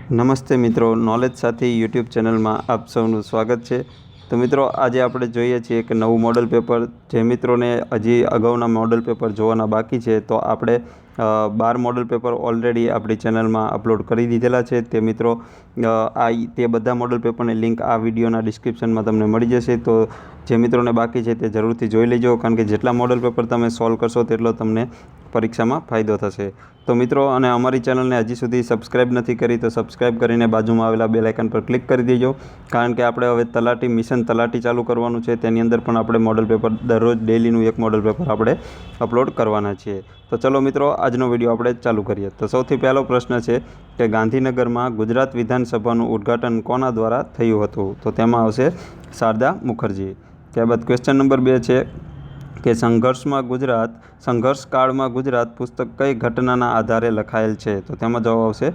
નમસ્તે મિત્રો, નોલેજ સાથી યુટ્યુબ ચેનલમાં આપ સૌનું સ્વાગત છે। તો મિત્રો, આજે આપણે જોઈએ છીએ કે નવું મોડલ પેપર, જે મિત્રોને હજી અગાઉના મોડલ પેપર જોવાના બાકી છે તો આપણે 12 મોડલ પેપર ઓલરેડી આપણી ચેનલમાં અપલોડ કરી દીધેલા છે। તે મિત્રો તે બધા મોડલ પેપરની લિંક આ વિડીયોના ડિસ્ક્રિપ્શનમાં તમને મળી જશે। તો જે મિત્રોને બાકી છે તે જરૂરથી જોઈ લેજો, કારણ કે જેટલા મોડલ પેપર તમે સોલ્વ કરશો તેટલો તમને પરીક્ષામાં ફાયદો થશે। તો મિત્રો, અને અમારી ચેનલને હજી સુધી સબસ્ક્રાઈબ નથી કરી તો સબસ્ક્રાઈબ કરીને બાજુમાં આવેલા બેલ આઇકન પર ક્લિક કરી દેજો, કારણ કે આપણે હવે તલાટી મિશન તલાટી ચાલુ કરવાનું છે। તેની અંદર પણ આપણે મોડલ પેપર દરરોજ ડેલીનું એક મોડલ પેપર આપણે અપલોડ કરવાના છીએ। તો ચલો મિત્રો, આજનો વિડીયો આપણે ચાલુ કરીએ। તો સૌથી પહેલો પ્રશ્ન છે કે ગાંધીનગરમાં ગુજરાત વિધાનસભાનું ઉદ્ઘાટન કોના દ્વારા થયું હતું? તો તેમાં આવશે શારદા મુખર્જી। ત્યારબાદ ક્વેશ્ચન નંબર 2 છે કે સંઘર્ષ કાળમાં ગુજરાત પુસ્તક કઈ ઘટનાના આધારે લખાયેલ છે? તો તેમાં જવાબ આવશે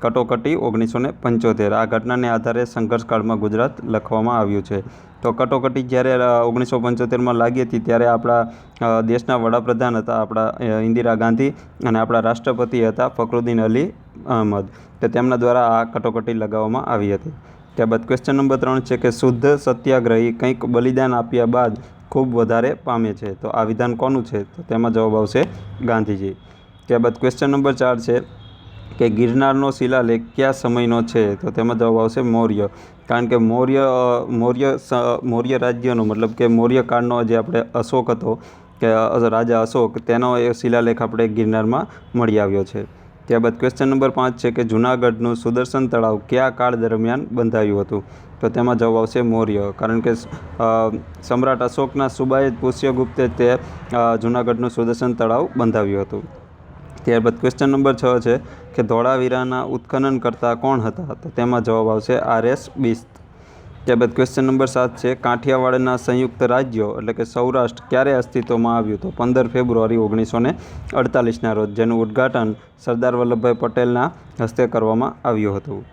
કટોકટી 1975। આ ઘટનાને આધારે સંઘર્ષ કાળમાં ગુજરાત લખવામાં આવ્યું છે। તો કટોકટી જ્યારે 1975માં લાગી હતી ત્યારે આપણા દેશના વડાપ્રધાન હતા આપણા ઇન્દિરા ગાંધી, અને આપણા રાષ્ટ્રપતિ હતા ફખરુદ્દીન અલી અહમદ। તો તેમના દ્વારા આ કટોકટી લગાવવામાં આવી હતી। ત્યારબાદ ક્વેશ્ચન નંબર 3 છે કે શુદ્ધ સત્યાગ્રહી કંઈક બલિદાન આપ્યા બાદ ખૂબ વધારે પામે છે? તો આ વિધાન કોનું છે? તો તેમાં જવાબ આવશે ગાંધીજી। ત્યારબાદ ક્વેશ્ચન નંબર 4 છે કે ગિરનારનો શિલાલેખ કયા સમયનો છે? તો તેમાં જવાબ આવશે મૌર્ય, કારણ કે મૌર્ય રાજ્યનો મતલબ કે મૌર્ય કાળનો જે આપણે અશોક હતો કે રાજા અશોક, તેનો એ શિલાલેખ આપણે ગિરનારમાં મળી આવ્યો છે। ત્યારબાદ ક્વેશ્ચન નંબર 5 છે કે જૂનાગઢનું સુદર્શન તળાવ કયા કાળ દરમિયાન બંધાયું હતું? તો તેમાં જવાબ આવશે મૌર્ય, કારણ કે સમ્રાટ અશોકના સુબાઈદ પુષ્યગુપ્તે તે જૂનાગઢનું સુદર્શન તળાવ બંધાવ્યું હતું। ત્યારબાદ ક્વેશ્ચન નંબર 6 છે કે ધોળાવીરાના ઉત્ખનન કરતા કોણ હતા? તો તેમાં જવાબ આવશે RS બિસ્ત। ત્યારબાદ ક્વેશ્ચન નંબર 7 છે કાઠિયાવાડના સંયુક્ત રાજ્યો એટલે કે સૌરાષ્ટ્ર ક્યારે અસ્તિત્વમાં આવ્યું? તો 15 ફેબ્રુઆરી 1948ના રોજ, જેનું ઉદ્ઘાટન સરદાર વલ્લભભાઈ પટેલના હસ્તે કરવામાં આવ્યું હતું।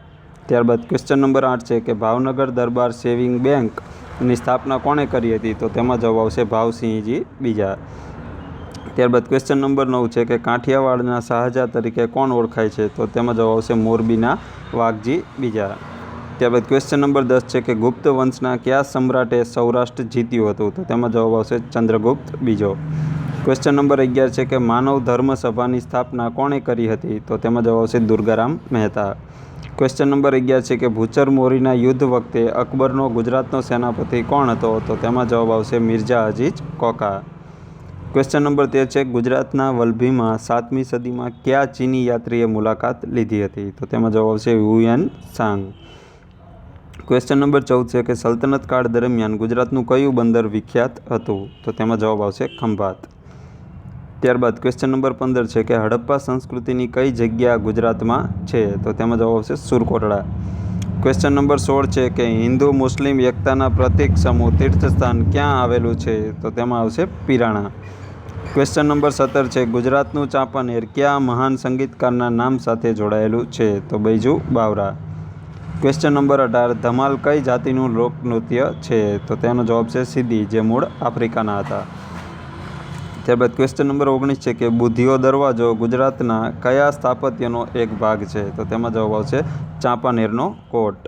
ત્યારબાદ ક્વેશ્ચન નંબર 8 છે કે ભાવનગર દરબાર સેવિંગ બેંકની સ્થાપના કોણે કરી હતી? તો તેમાં જવાબ આવશે ભાવસિંહજી બીજા। ત્યારબાદ ક્વેશ્ચન નંબર 9 છે કે કાઠિયાવાડના શાહજહાં તરીકે કોણ ઓળખાય છે? તો તેમાં જવાબ આવશે મોરબીના વાઘજી બીજા। ત્યારબાદ ક્વેશ્ચન નંબર 10 છે કે ગુપ્ત વંશના કયા સમ્રાટે સૌરાષ્ટ્ર જીત્યું હતું? તો તેમાં જવાબ આવશે ચંદ્રગુપ્ત બીજો। ક્વેશ્ચન નંબર 11 છે કે માનવ ધર્મ સભાની સ્થાપના કોણે કરી હતી? તો તેમાં જવાબ આવશે દુર્ગારામ મહેતા। ક્વેશ્ચન નંબર 11 છે કે ભૂચર મોરીના યુદ્ધ વખતે અકબરનો ગુજરાતનો સેનાપતિ કોણ હતો? તો તેમાં જવાબ આવશે Mirza Aziz Coca. Question number 13 છે ગુજરાતના વલભીમાં 7મી સદીમાં કયા ચીની યાત્રીએ મુલાકાત લીધી હતી? તો તેમાં જવાબ આવશે હુયન સાંગ। ક્વેશ્ચન નંબર 14 છે કે સલ્તનત કાળ દરમિયાન ગુજરાતનું કયું બંદર વિખ્યાત હતું? તો તેમાં જવાબ આવશે ખંભાત। ત્યારબાદ ક્વેશ્ચન નંબર 15 છે કે હડપ્પા સંસ્કૃતિની કઈ જગ્યા ગુજરાતમાં છે? તો તેમાં જવાબ આવશે સુરકોટડા। ક્વેશ્ચન નંબર 16 છે કે હિન્દુ મુસ્લિમ એકતાના પ્રતીક સમૂહ તીર્થસ્થાન ક્યાં આવેલું છે? તો તેમાં આવશે પિરાણા। ક્વેશ્ચન નંબર 17 છે ગુજરાતનું ચાંપાનેર કયા મહાન સંગીતકારના નામ સાથે જોડાયેલું છે? તો બૈજુ બાવરા। ક્વેશ્ચન નંબર 18 ધમાલ કઈ જાતિનું લોકનૃત્ય છે? તો તેનો જવાબ છે સિદ્દી, જે મૂળ આફ્રિકાના હતા। ત્યારબાદ ક્વેશ્ચન નંબર 19 છે કે બુધિયો દરવાજો ગુજરાતના કયા સ્થાપત્યનો એક ભાગ છે? તો તેમાં જવાબ આવશે ચાંપાનેરનો કોટ।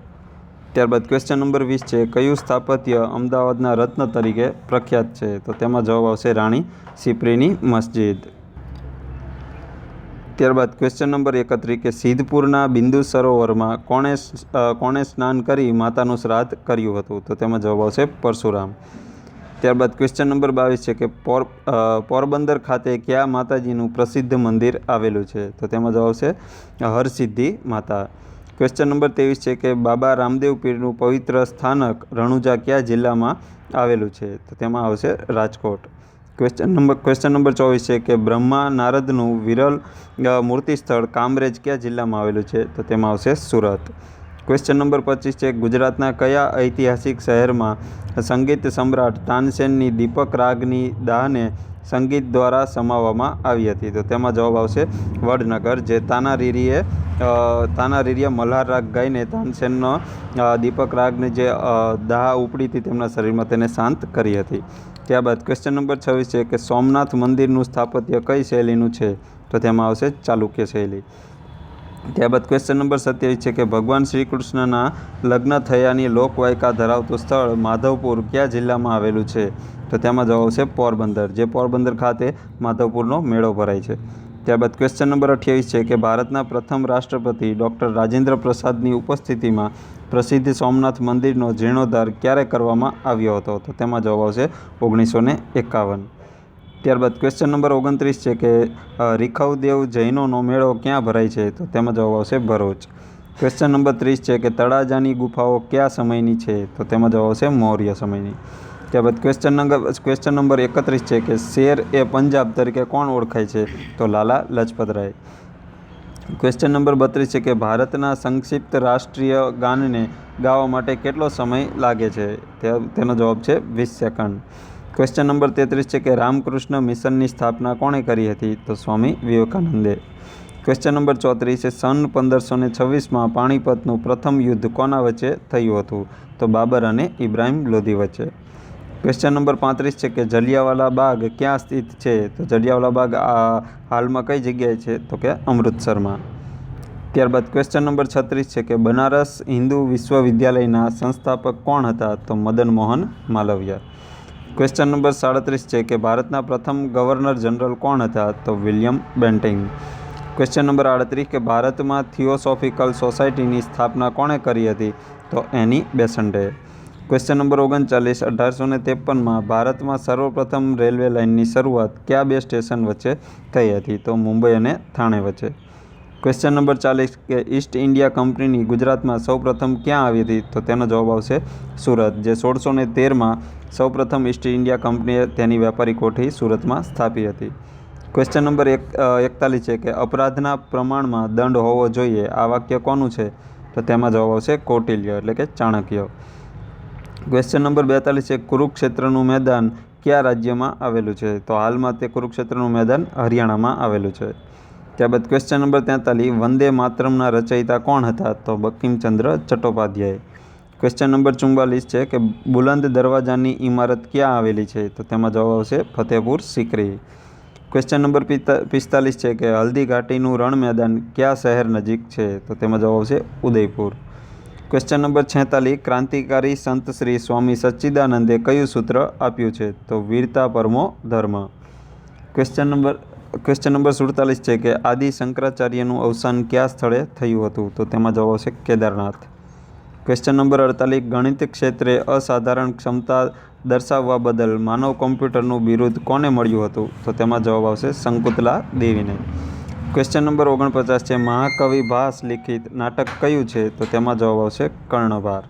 ત્યારબાદ ક્વેશ્ચન નંબર 20 છે કયું સ્થાપત્ય અમદાવાદના રત્ન તરીકે પ્રખ્યાત છે? તો તેમાં જવાબ આવશે રાણી સિપ્રીની મસ્જિદ। ત્યારબાદ ક્વેશ્ચન નંબર 31 કે સિદ્ધપુરના બિંદુ સરોવરમાં કોણે સ્નાન કરી માતાનું શ્રાદ્ધ કર્યું હતું? તો તેમાં જવાબ આવશે પરશુરામ। ત્યારબાદ ક્વેશ્ચન નંબર 22 છે કે પોરબંદર ખાતે કયા માતાજીનું પ્રસિદ્ધ મંદિર આવેલું છે? તો તેમાં જવાબ આવશે હરસિદ્ધિ માતા। ક્વેશ્ચન નંબર 23 છે કે બાબા રામદેવ પીરનું પવિત્ર સ્થાનક રણુજા કયા જિલ્લામાં આવેલું છે? તો તેમાં આવશે રાજકોટ। ક્વેશ્ચન નંબર 24 છે કે બ્રહ્મા નારદનું વિરલ મૂર્તિ સ્થળ કામરેજ કયા જિલ્લામાં આવેલું છે? તો તેમાં આવશે સુરત। ક્વેશ્ચન નંબર 25 છે ગુજરાતના કયા ઐતિહાસિક શહેરમાં સંગીત સમ્રાટ તાનસેનની દીપક રાગની દાહને સંગીત દ્વારા સમાવવામાં આવી હતી? તો તેમાં જવાબ આવશે વડનગર, જે તાનારીરીએ મલ્હાર રાગ ગાઈને તાનસેનનો દીપક રાગની જે દાહ ઉપડી હતી તેમના શરીરમાં તેને શાંત કરી હતી। ત્યારબાદ ક્વેશ્ચન નંબર 26 છે કે સોમનાથ મંદિરનું સ્થાપત્ય કઈ શૈલીનું છે? તો તેમાં આવશે ચાલુક્ય શૈલી। ત્યારબાદ ક્વેશ્ચન નંબર 27 છે કે ભગવાન શ્રી કૃષ્ણના લગ્ન થયાની લોકવાયકા ધરાવતું સ્થળ માધવપુર કયા જિલ્લામાં આવેલું છે? તો તેમાં જવાબ આવશે પોરબંદર, જે પોરબંદર ખાતે માધવપુરનો મેળો ભરાય છે. ત્યારબાદ ક્વેશ્ચન નંબર 28 છે કે ભારતના પ્રથમ રાષ્ટ્રપતિ ડૉક્ટર રાજેન્દ્ર પ્રસાદની ઉપસ્થિતિમાં પ્રસિદ્ધ સોમનાથ મંદિરનો જીર્ણોદ્ધાર ક્યારે કરવામાં આવ્યો હતો? તો તેમાં જવાબ આવશે 1951. ત્યારબાદ ક્વેશ્ચન નંબર 29 છે કે રીખવદેવ જૈનોનો મેળો ક્યાં ભરાય છે? તો તેમાં જવાબ આવશે ભરૂચ. ક્વેશ્ચન નંબર 30 છે કે તળાજાની ગુફાઓ કયા સમયની છે? તો તેમાં જવાબ આવશે મૌર્ય સમયની. ત્યારબાદ ક્વેશ્ચન નંબર 31 છે કે શેર એ પંજાબ તરીકે કોણ ઓળખાય છે? તો લાલા લજપત રાય. ક્વેશ્ચન નંબર 32 છે કે ભારતના સંક્ષિપ્ત રાષ્ટ્રીય ગાનને ગાવા માટે કેટલો સમય લાગે છે? તેનો જવાબ છે 20 સેકન્ડ. ક્વેશ્ચન નંબર 33 છે કે રામકૃષ્ણ મિશનની સ્થાપના કોણે કરી હતી? તો સ્વામી વિવેકાનંદે. ક્વેશ્ચન નંબર 34 છે સન 1526માં પાણીપતનું પ્રથમ યુદ્ધ કોના વચ્ચે થયું હતું? તો બાબર અને ઇબ્રાહિમ લોધી વચ્ચે. ક્વેશ્ચન નંબર 35 છે કે જલિયાવાલા બાગ ક્યાં સ્થિત છે? તો જલિયાવાલા બાગ હાલમાં કઈ જગ્યાએ છે? તો કે અમૃતસરમાં. ત્યારબાદ ક્વેશ્ચન નંબર 36 છે કે બનારસ હિન્દુ વિશ્વવિદ્યાલયના સંસ્થાપક કોણ હતા? તો મદન મોહન માલવીય. ક્વેશ્ચન નંબર 37 છે કે ભારતના પ્રથમ ગવર્નર જનરલ કોણ હતા? તો વિલિયમ બેન્ટિંગ. ક્વેશ્ચન નંબર 38 કે ભારતમાં થિયોસોફિકલ સોસાયટીની સ્થાપના કોણે કરી હતી? તો એની બેસન્ટે. ક્વેશ્ચન નંબર 39 1853માં ભારતમાં સર્વપ્રથમ રેલવે લાઇનની શરૂઆત કયા બે સ્ટેશન વચ્ચે થઈ હતી? તો મુંબઈ અને થાણે વચ્ચે. ક્વેશ્ચન નંબર 40 કે ઈસ્ટ ઇન્ડિયા કંપનીની ગુજરાતમાં સૌપ્રથમ ક્યાં આવી હતી? તો તેનો જવાબ આવશે સુરત, જે 1613માં સૌપ્રથમ ઈસ્ટ ઇન્ડિયા કંપનીએ તેની વ્યાપારી કોઠી સુરતમાં સ્થાપી હતી. ક્વેશ્ચન નંબર 41 છે કે અપરાધના પ્રમાણમાં દંડ હોવો જોઈએ, આ વાક્ય કોનું છે? તો તેમાં જવાબ આવશે કૌટિલ્ય એટલે કે ચાણક્ય. ક્વેશ્ચન નંબર 42 છે કુરુક્ષેત્રનું મેદાન કયા રાજ્યમાં આવેલું છે? તો હાલમાં તે કુરુક્ષેત્રનું મેદાન હરિયાણામાં આવેલું છે. ત્યારબાદ ક્વેશ્ચન નંબર 43 વંદે માતરમના રચયિતા કોણ હતા? તો બંકિમચંદ્ર ચટ્ટોપાધ્યાય. ક્વેશ્ચન નંબર 44 છે કે બુલંદ દરવાજાની ઇમારત ક્યાં આવેલી છે? તો તેમાં જવાબ આવશે ફતેહપુર સિકરી. ક્વેશ્ચન નંબર 45 છે કે હલ્દી ઘાટીનું રણ મેદાન કયા શહેર નજીક છે? તો તેમાં જવાબ આવશે ઉદયપુર. ક્વેશ્ચન નંબર 46 ક્રાંતિકારી સંત શ્રી સ્વામી સચ્ચિદાનંદે કયું સૂત્ર આપ્યું છે? તો વીરતા પરમો ધર્મ. ક્વેશ્ચન નંબર 47 છે કે આદિ શંકરાચાર્યનું અવસાન કયા સ્થળે થયું હતું? તો તેમાં જવાબ આવશે કેદારનાથ. ક્વેશ્ચન નંબર 48 ગણિત ક્ષેત્રે અસાધારણ ક્ષમતા દર્શાવવા બદલ માનવ કોમ્પ્યુટરનું બિરુદ કોને મળ્યું હતું? તો તેમાં જવાબ આવશે શંકુતલા દેવીને. ક્વેશ્ચન નંબર 49 છે મહાકવિ ભાસ લિખિત નાટક કયું છે? તો તેમાં જવાબ આવશે કર્ણભાર.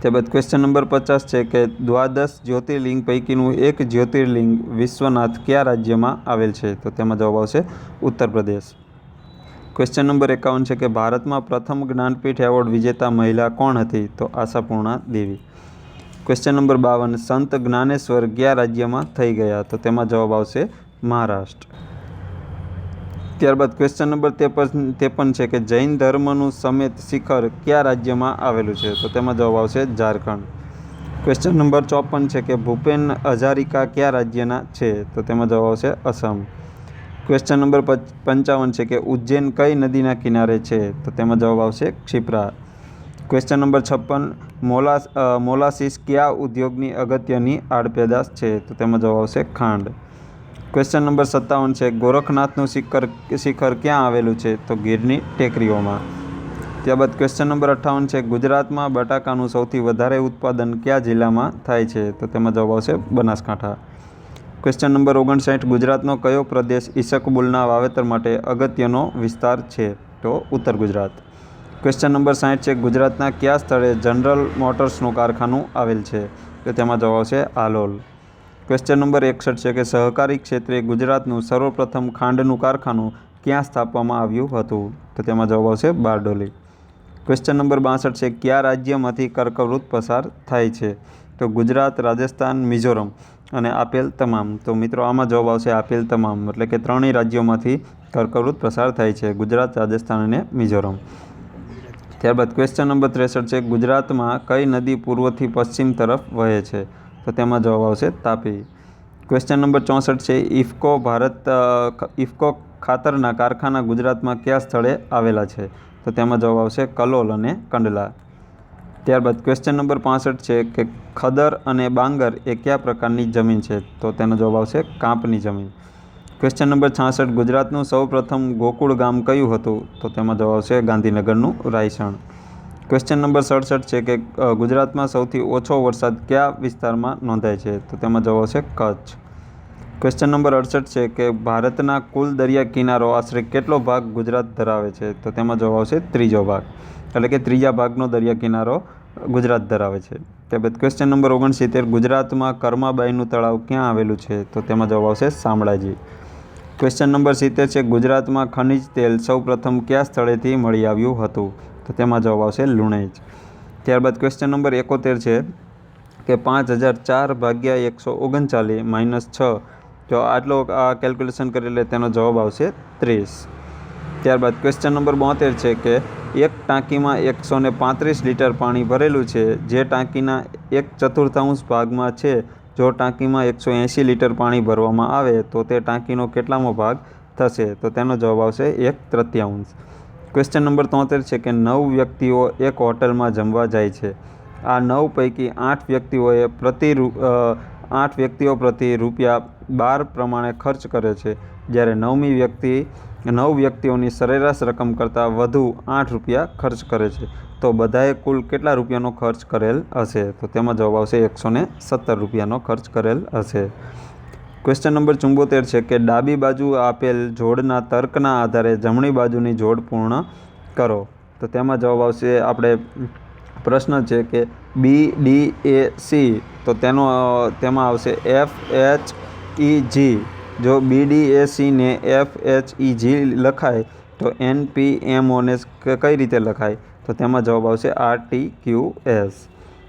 ત્યારબાદ ક્વેશ્ચન નંબર 50 છે કે દ્વાદશ જ્યોતિર્લિંગ પૈકીનું એક જ્યોતિર્લિંગ વિશ્વનાથ કયા રાજ્યમાં આવેલ છે? તો તેમાં જવાબ આવશે ઉત્તર પ્રદેશ. ક્વેશ્ચન નંબર 51 છે કે ભારતમાં પ્રથમ જ્ઞાનપીઠ એવોર્ડ વિજેતા મહિલા કોણ હતી? તો આશાપૂર્ણા દેવી. ક્વેશ્ચન નંબર 52 સંત જ્ઞાનેશ્વર કયા રાજ્યમાં થઈ ગયા? તો તેમાં જવાબ આવશે મહારાષ્ટ્ર. ત્યારબાદ ક્વેશ્ચન નંબર 53 છે કે જૈન ધર્મનું સમેત શિખર કયા રાજ્યમાં આવેલું છે? તો તેમાં જવાબ આવશે ઝારખંડ. ક્વેશ્ચન નંબર 54 છે કે ભૂપેન હજારિકા કયા રાજ્યના છે? તો તેમાં જવાબ આવશે અસમ. ક્વેશ્ચન નંબર 55 છે કે ઉજ્જૈન કઈ નદીના કિનારે છે? તો તેમાં જવાબ આવશે ક્ષિપ્રા. ક્વેશ્ચન નંબર 56 મોલાસીસ કયા ઉદ્યોગની અગત્યની આડપેદાશ છે? તો તેમાં જવાબ આવશે ખાંડ. ક્વેશ્ચન નંબર 57 છે ગોરખનાથનું શિખર ક્યાં આવેલું છે? તો ગીરની ટેકરીઓમાં. ત્યારબાદ ક્વેશ્ચન નંબર 58 છે ગુજરાતમાં બટાકાનું સૌથી વધારે ઉત્પાદન કયા જિલ્લામાં થાય છે? તો તેમાં જવાબ આવશે બનાસકાંઠા. ક્વેશ્ચન નંબર 59 ગુજરાતનો કયો પ્રદેશ ઈસબગુલના વાવેતર માટે અગત્યનો વિસ્તાર છે? તો ઉત્તર ગુજરાત. ક્વેશ્ચન નંબર 60 છે ગુજરાતના કયા સ્થળે જનરલ મોટર્સનું કારખાનું આવેલ છે? તો તેમાં જવાબ આવશે હાલોલ. ક્વેશ્ચન નંબર 61 છે કે સહકારી ક્ષેત્રે ગુજરાતનું સર્વપ્રથમ ખાંડનું કારખાનું ક્યાં સ્થાપવામાં આવ્યું હતું? તો તેમાં જવાબ આવશે બારડોલી. ક્વેશ્ચન નંબર 62 છે કયા રાજ્યમાંથી કર્કવૃત પસાર થાય છે? તો ગુજરાત, રાજસ્થાન, મિઝોરમ અને આપેલ તમામ. તો મિત્રો આમાં જવાબ આવશે આપેલ તમામ, એટલે કે ત્રણેય રાજ્યોમાંથી કર્કવૃત પસાર થાય છે, ગુજરાત, રાજસ્થાન અને મિઝોરમ. ત્યારબાદ ક્વેશ્ચન નંબર 63 છે ગુજરાતમાં કઈ નદી પૂર્વથી પશ્ચિમ તરફ વહે છે? તો તેમાં જવાબ આવશે તાપી. ક્વેશ્ચન નંબર 64 છે ઇફકો ખાતરના કારખાના ગુજરાતમાં કયા સ્થળે આવેલા છે? તો તેમાં જવાબ આવશે કલોલ અને કંડલા. ત્યારબાદ ક્વેશ્ચન નંબર 65 છે કે ખદર અને બાંગર એ કયા પ્રકારની જમીન છે? તો તેનો જવાબ આવશે કાંપની જમીન. ક્વેશ્ચન નંબર 66 ગુજરાતનું સૌપ્રથમ ગોકુળ ગામ કયું હતું? તો તેમાં જવાબ આવશે ગાંધીનગરનું રાયસણ. ક્વેશ્ચન નંબર 67 છે કે ગુજરાતમાં સૌથી ઓછો વરસાદ કયા વિસ્તારમાં નોંધાય છે? તો તેમાં જવાબ આવશે કચ્છ. ક્વેશ્ચન નંબર 68 છે કે ભારતના કુલ દરિયા કિનારો આશરે કેટલો ભાગ ગુજરાત ધરાવે છે? તો તેમાં જવાબ આવશે ત્રીજો ભાગ, એટલે કે ત્રીજા ભાગનો દરિયા કિનારો ગુજરાત ધરાવે છે. ત્યારબાદ ક્વેશ્ચન નંબર 69 ગુજરાતમાં કર્માબાઈનું તળાવ ક્યાં આવેલું છે? તો તેમાં જવાબ આવશે શામળાજી. ક્વેશ્ચન નંબર 70 છે ગુજરાતમાં ખનિજ તેલ સૌપ્રથમ કયા સ્થળેથી મળી આવ્યું હતું? તો તેમાં જવાબ આવશે લુણેજ. ત્યારબાદ ક્વેશ્ચન નંબર 71 છે કે 5004 ભાગ્યા 139 માઇનસ 6, જો આટલો કેલ્ક્યુલેશન કરી લે તેનો જવાબ આવશે 30. ત્યારબાદ ક્વેશ્ચન નંબર 72 છે કે એક ટાંકીમાં 135 લીટર પાણી ભરેલું છે, જે ટાંકીના 1/4 ભાગમાં છે. જો ટાંકીમાં 180 લીટર પાણી ભરવામાં આવે તો તે ટાંકીનો કેટલામો ભાગ થશે? તો તેનો જવાબ આવશે 1/3. ક્વેશ્ચન નંબર 73 છે કે 9 વ્યક્તિઓ એક હોટલમાં જમવા જાય છે. આ 9 પૈકી 8 વ્યક્તિઓ પ્રતિ ₹12 પ્રમાણે ખર્ચ કરે છે, જ્યારે 9 વ્યક્તિઓની સરેરાશ રકમ કરતાં વધુ ₹8 ખર્ચ કરે છે. તો બધાએ કુલ કેટલા રૂપિયાનો ખર્ચ કરેલ હશે? તો તેમાં જવાબ આવશે ₹117 ખર્ચ કરેલ હશે. ક્વેશ્ચન નંબર 74 છે કે ડાબી બાજુ આપેલ જોડના તર્કના આધારે જમણી બાજુની જોડ પૂર્ણ કરો. તો તેમાં જવાબ આવશે, આપણે પ્રશ્ન છે કે BDAC, તો તેમાં આવશે FHEG. જો BDAC ને FHEG લખાય તો NPMO ને કઈ રીતે લખાય? તો તેમાં જવાબ આવશે RTQS.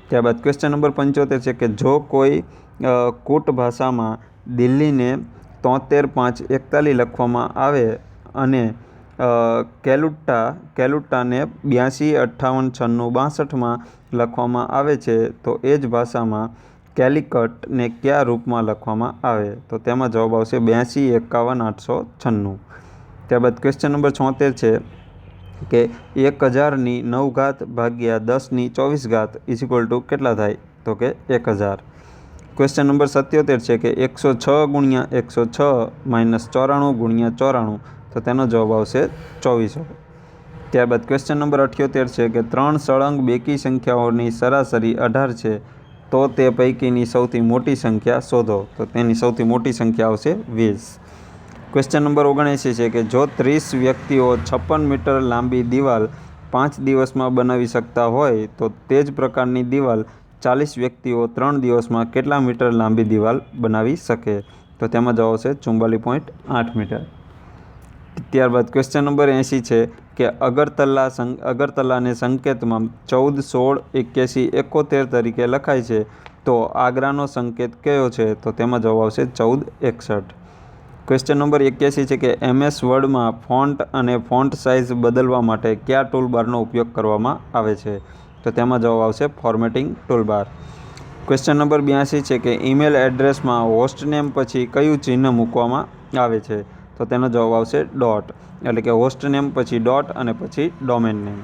ત્યારબાદ ક્વેશ્ચન નંબર 75 છે કે જો કોઈ કૂટ ભાષામાં દિલ્હીને 73-5-41 લખવામાં આવે અને કેલુટ્ટાને 82-58-96-62માં લખવામાં આવે છે, તો એ જ ભાષામાં કેલિકટને કયા રૂપમાં લખવામાં આવે? તો તેમાં જવાબ આવશે 82-51-896. ત્યારબાદ ક્વેશ્ચન નંબર 76 છે કે 1000 ભાગ્યા 10 24 કેટલા થાય? તો કે 1000. ક્વેશ્ચન નંબર 77 છે કે 106 ગુણ્યા 106 માઇનસ 94 ગુણ્યા 94, તો તેનો જવાબ આવશે 2400. ત્યારબાદ ક્વેશ્ચન નંબર 78 છે કે 3 સળંગ બેકી સંખ્યાઓની સરાસરી 18 છે, તો તે પૈકીની સૌથી મોટી સંખ્યા શોધો. તો તેની સૌથી મોટી સંખ્યા આવશે 20. ક્વેશ્ચન નંબર 79 છે કે જો 30 વ્યક્તિઓ 56 મીટર લાંબી દિવાલ 5 દિવસમાં બનાવી શકતા હોય, તો તે જ પ્રકારની દિવાલ 40 વ્યક્તિઓ 3 દિવસમાં કેટલા મીટર લાંબી દિવાલ બનાવી શકે? તો તેમાં જવાબ આવશે 44.8 મીટર. ત્યારબાદ ક્વેશ્ચન નંબર 80 છે કે અગરતલાને સંકેતમાં 14, 16, 81, 71 તરીકે લખાય છે, તો આગ્રાનો સંકેત કયો છે? તો તેમાં જવાબ આવશે 1461. ક્વેશ્ચન નંબર 81 છે કે MS વર્ડમાં ફોન્ટ અને ફોન્ટ સાઇઝ બદલવા માટે કયા ટૂલબારનો ઉપયોગ કરવામાં આવે છે? તો તેમાં જવાબ આવશે ફોર્મેટિંગ ટૂલબાર. ક્વેશ્ચન નંબર 82 છે કે ઈમેલ એડ્રેસમાં હોસ્ટનેમ પછી કયું ચિહ્ન મૂકવામાં આવે છે? તો તેનો જવાબ આવશે ડોટ, એટલે કે હોસ્ટનેમ પછી ડોટ અને પછી ડોમેન નેમ.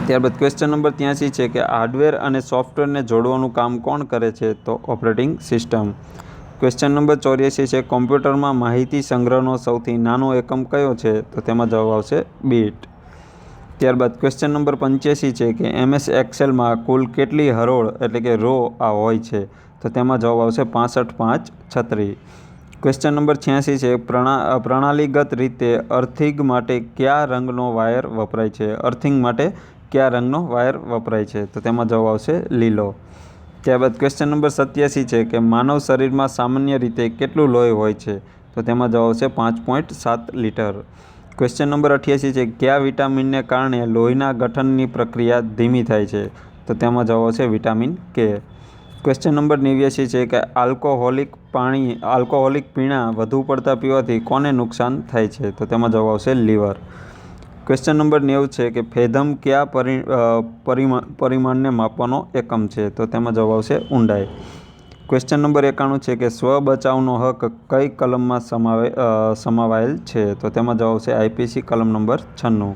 ત્યારબાદ ક્વેશ્ચન નંબર 83 છે કે હાર્ડવેર અને સોફ્ટવેરને જોડવાનું કામ કોણ કરે છે? તો ઓપરેટિંગ સિસ્ટમ. ક્વેશ્ચન નંબર 84 છે કોમ્પ્યુટરમાં માહિતી સંગ્રહનો સૌથી નાનો એકમ કયો છે? તો તેમાં જવાબ આવશે બીટ. ત્યારબાદ ક્વેશ્ચન નંબર 85 છે કે MS એક્સેલમાં કુલ કેટલી હરોળ એટલે કે રો હોય છે? તો તેમાં જવાબ આવશે 65-5-36. ક્વેશ્ચન નંબર 86 છે પ્રણાલીગત રીતે અર્થિંગ માટે કયા રંગનો વાયર વપરાય છે? અર્થિંગ માટે કયા રંગનો વાયર વપરાય છે? તો તેમાં જવાબ આવશે લીલો. ત્યારબાદ ક્વેશ્ચન નંબર 87 છે કે માનવ શરીરમાં સામાન્ય રીતે કેટલું લોહી હોય છે? તો તેમાં જવાબ આવશે 5.7 લીટર. ક્વેશ્ચન નંબર 88 છે કયા વિટામિનને કારણે લોહીના ગઠનની પ્રક્રિયા ધીમી થાય છે? તો તેમાં જવાબ આવશે વિટામિન K. ક્વેશ્ચન નંબર 89 છે કે આલ્કોહોલિક પીણા વધુ પડતા પીવાથી કોને નુકસાન થાય છે? તો તેમાં જવાબ આવશે લીવર. ક્વેશ્ચન નંબર 90 છે કે ફેધમ કયા પરિમાણને માપવાનો એકમ છે? તો તેમાં જવાબ આવશે ઊંડાઈ. ક્વેશ્ચન નંબર 91 છે કે સ્વ બચાવનો હક કઈ કલમમાં સમાવાયેલ છે? તો તેમાં જવાબ છે IPC કલમ નંબર 96.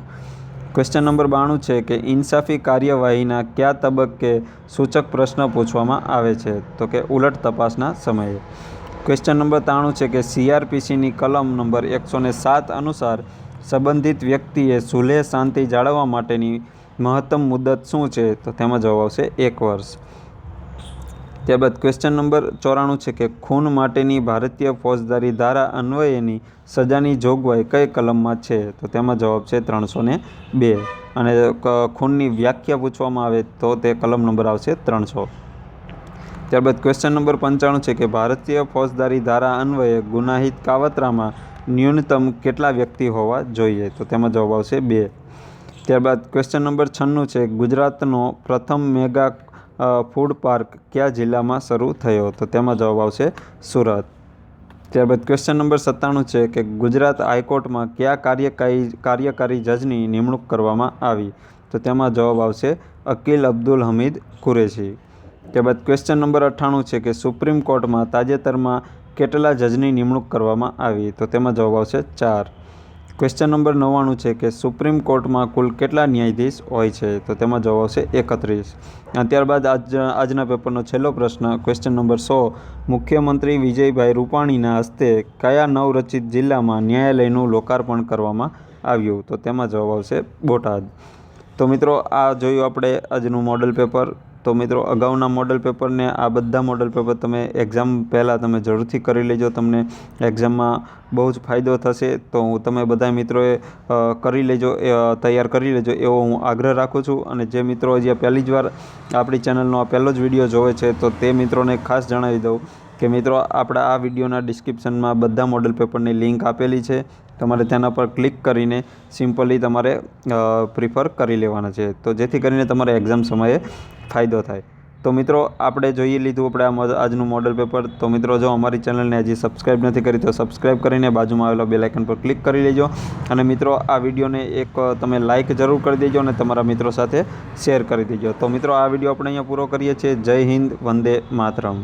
ક્વેશ્ચન નંબર 92 છે કે ઇન્સાફી કાર્યવાહીના કયા તબક્કે સૂચક પ્રશ્ન પૂછવામાં આવે છે? તો કે ઉલટ તપાસના સમયે. ક્વેશ્ચન નંબર 93 છે કે CRPCની કલમ નંબર 107 અનુસાર સંબંધિત વ્યક્તિએ સુલેહ શાંતિ જાળવવા માટેની મહત્તમ મુદત શું છે? તો તેમાં જવાબ આવશે 1 વર્ષ. ત્યારબાદ ક્વેશ્ચન નંબર 94 છે કે ખૂન માટેની ભારતીય ફોજદારી ધારા અન્વયેની સજાની જોગવાઈ કઈ કલમમાં છે? તો તેમાં જવાબ છે 302. અને ખૂનની વ્યાખ્યા પૂછવામાં આવે તો તે કલમ નંબર આવશે 300. ત્યારબાદ ક્વેશ્ચન નંબર 95 છે કે ભારતીય ફોજદારી ધારા અન્વયે ગુનાહિત કાવતરામાં ન્યૂનતમ કેટલા વ્યક્તિ હોવા જોઈએ? તો તેમાં જવાબ આવશે 2. ત્યારબાદ ક્વેશ્ચન નંબર 96 છે ગુજરાતનો પ્રથમ મેગા ફૂડ પાર્ક કયા જિલ્લામાં શરૂ થયો? તો તેમાં જવાબ આવશે સુરત. ત્યારબાદ ક્વેશ્ચન નંબર 97 છે કે ગુજરાત હાઈકોર્ટમાં કયા કાર્યકારી જજની નિમણૂક કરવામાં આવી? તો તેમાં જવાબ આવશે અકીલ અબ્દુલ હમીદ કુરેશી. ત્યારબાદ ક્વેશ્ચન નંબર 98 છે કે સુપ્રીમ કોર્ટમાં તાજેતરમાં કેટલા જજની નિમણૂક કરવામાં આવી? તો તેમાં જવાબ આવશે 4. ક્વેશ્ચન નંબર 99 છે કે સુપ્રીમ કોર્ટમાં કુલ કેટલા ન્યાયાધીશ હોય છે? તો તેમાં જવાબ આવશે 31. અને ત્યારબાદ આજના પેપરનો છેલ્લો પ્રશ્ન ક્વેશ્ચન નંબર 100. મુખ્યમંત્રી વિજયભાઈ રૂપાણીના હસ્તે કયા નવરચિત જિલ્લામાં ન્યાયાલયનું લોકાર્પણ કરવામાં આવ્યું? તો તેમાં જવાબ આવશે બોટાદ. તો મિત્રો આ જોયું આપણે આજનું મોડલ પેપર. તો મિત્રો અગાઉના મોડલ પેપરને આ બધા મોડલ પેપર તમે એક્ઝામ પહેલાં તમે જરૂરથી કરી લેજો. તમને એક્ઝામમાં બહુ જ ફાયદો થશે. તો તમે બધા મિત્રોએ કરી લેજો, તૈયાર કરી લેજો એવો હું આગ્રહ રાખું છું. અને જે મિત્રો હજી પહેલી જ વાર આપણી ચેનલનો આ પહેલો જ વિડીયો જોવે છે તો તે મિત્રોને ખાસ જણાવી દઉં કે મિત્રો આપણા આ વિડીયોના ડિસ્ક્રિપ્શનમાં બધા મોડલ પેપરની લિંક આપેલી છે. તમારે તેના પર ક્લિક કરીને સિમ્પલી તમારે પ્રિફર કરી લેવાના છે, તો જેથી કરીને તમારે એક્ઝામ સમયે ફાયદો થાય. તો મિત્રો આપણે જોઈ લીધું આપણે આજનું મોડલ પેપર. તો મિત્રો જો અમારી ચેનલને હજી સબસ્ક્રાઈબ નથી કરી તો સબસ્ક્રાઈબ કરીને બાજુમાં આવેલા બેલ આઇકન પર ક્લિક કરી લેજો. અને મિત્રો આ વિડીયોને એક તમે લાઇક જરૂર કરી દેજો અને તમારા મિત્રો સાથે શેર કરી દેજો. તો મિત્રો આ વિડીયો આપણે અહીંયા પૂરો કરીએ છીએ. જય હિન્દ, વંદે માતરમ.